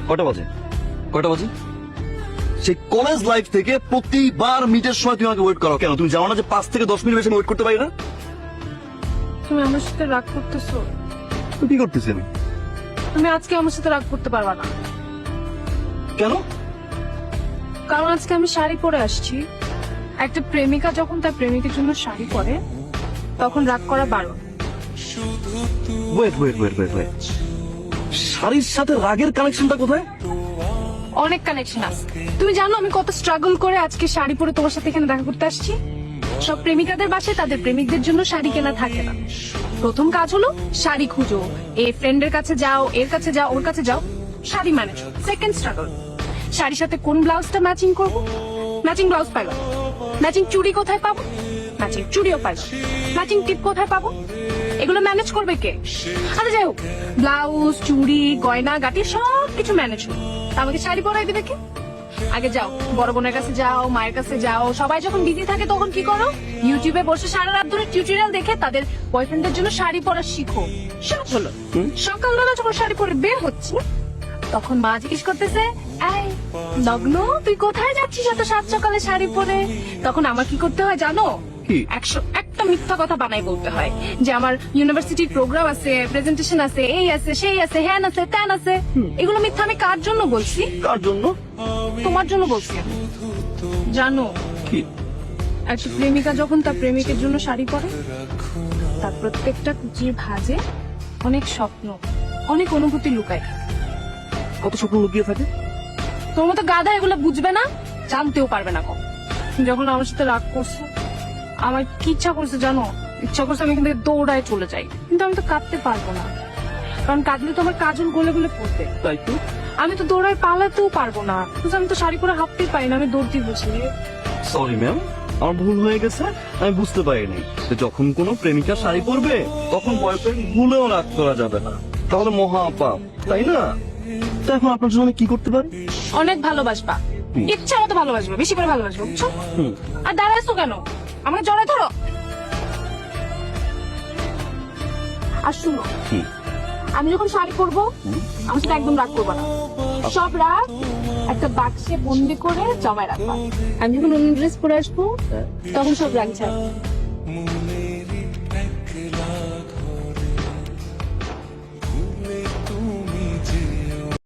কটা বাজে? কটা বাজে? সেই কলেজ লাইফ থেকে প্রতিবার মিটের সময় তুমি আমাকে ওয়েট করো কেন? তুমি জানো না যে 5 থেকে 10 মিনিট বেশি ওয়েট করতে পারি না? তুমি আমার সাথে রাগ করতেছো? তুমি কি করতেছি আমি? তুমি আজকে আমার সাথে রাগ করতে পারবা না, কেন? কারণ আজকে আমি শাড়ি পরে আসছি। একটা প্রেমিকা যখন তার প্রেমিকের জন্য শাড়ি পরে তখন রাগ করা বারণ। Wait wait wait wait wait, শাড়ির সাথে রাগের কানেকশনটা কোথায়? অনেক কানেকশন আছে। তুমি জানো আমি কত স্ট্রাগল করে আজকে শাড়ি পরে তোমার সাথে এখানে দেখা করতে আসছি। সব প্রেমিকাদের বাসায় তাদের প্রেমিকদের জন্য শাড়ি কেনা থাকে না। প্রথম কাজ হলো শাড়ি খুঁজো, এই ফ্রেন্ডের কাছে যাও, এর কাছে যাও, ওর কাছে যাও, শাড়ি ম্যানেজ। সেকেন্ড স্ট্রাগল, শাড়ির সাথে কোন ব্লাউজটা ম্যাচিং করবো, ম্যাচিং ব্লাউজ পাইবা। ম্যাচিং চুড়ি কোথায় পাবো, ম্যাচিং চুড়িও পাইবা। ম্যাচিং টিপ কোথায় পাবো, এগুলো ম্যানেজ করবে কে? আচ্ছা যাই হোক, ব্লাউজ, চুড়ি, গয়না গাটি সবকিছু ম্যানেজ করবে, আমাকে শাড়ি পরাই দিবে কে? আগে যাও বড় বোনের কাছে যাও, মায়ের কাছে যাও। সবাই যখন বিজি থাকে তখন কি করো? ইউটিউবে বসে সারা রাত ধরে টিউটোরিয়াল দেখে তাদের বয়ফ্রেন্ডের জন্য শাড়ি পরা শিখো। সব হলো। সকালবেলা যখন শাড়ি পরে বের হচ্ছে তখন মা জিজ্ঞেস করতেছে, এই লগ্ন তুই কোথায় যাচ্ছিস এত সাত সকালে শাড়ি পরে? তখন আমার কি করতে হয় জানো? কি? 101টা মিথ্যা কথা বানাই বলতে হয় যে আমার ইউনিভার্সিটির প্রোগ্রাম আছে, প্রেজেন্টেশন আছে, এই আছে, সেই আছে, হ্যান আছে, ত্যান আছে। এগুলো মিথ্যা আমি কার জন্য বলছি? কার জন্য? তোমার জন্য বলছি। জানো কি? একটা প্রেমিকা যখন তার প্রেমিকের জন্য শাড়ি পরে তার প্রত্যেকটা কুচির ভাঁজে অনেক স্বপ্ন, অনেক অনুভূতি লুকায়। কত স্বপ্ন লুকিয়ে থাকে? তোমার মতো গাধা এগুলো বুঝবে না, জানতেও পারবে না কখন। যখন আমার সাথে রাগ করছো আমার কি ইচ্ছা করছে জানো? ইচ্ছা করছে আমি এখান থেকে দৌড়ায় চলে যাই, কিন্তু আমি তো কাঁদতে পারবো না, কারণ কাঁদলে তো আমার কাজল গলে গলে পড়বে। তাই তো। আমি তো দৌড়ায় পালাতেও পারবো না, কিন্তু আমি তো শাড়ি পরে হাঁটতেই পারি না, আমি দৌড়তে বসি। সরি ম্যাম, আমার ভুল হয়ে গেছে। আমি বুঝতে পারিনি যে যখন কোনো প্রেমিকা শাড়ি পরবে তখন বয়ফ্রেন্ড ভুলেও রাগ করা যাবে না, তাহলে মহা পাপ, তাই না? তো এখন আপনার জন্য আমি কি করতে পারি? অনেক ভালোবাসবা, ইচ্ছা মতো ভালোবাসবা, বেশি করে ভালোবাসবা, বুঝছো? আর দাঁড়াইছো কেন? আমাকে জড়ায় ধরো। আর শুনো, আমি যখন শাড়ি পরবো আমার সাথে একদম রাগ করবো না। সব রাগ একটা বাক্সে বন্দি করে জমায় রাখবা। আমি যখন অন্য ড্রেস পরে আসবো তখন সব রাগ ছাড়বো।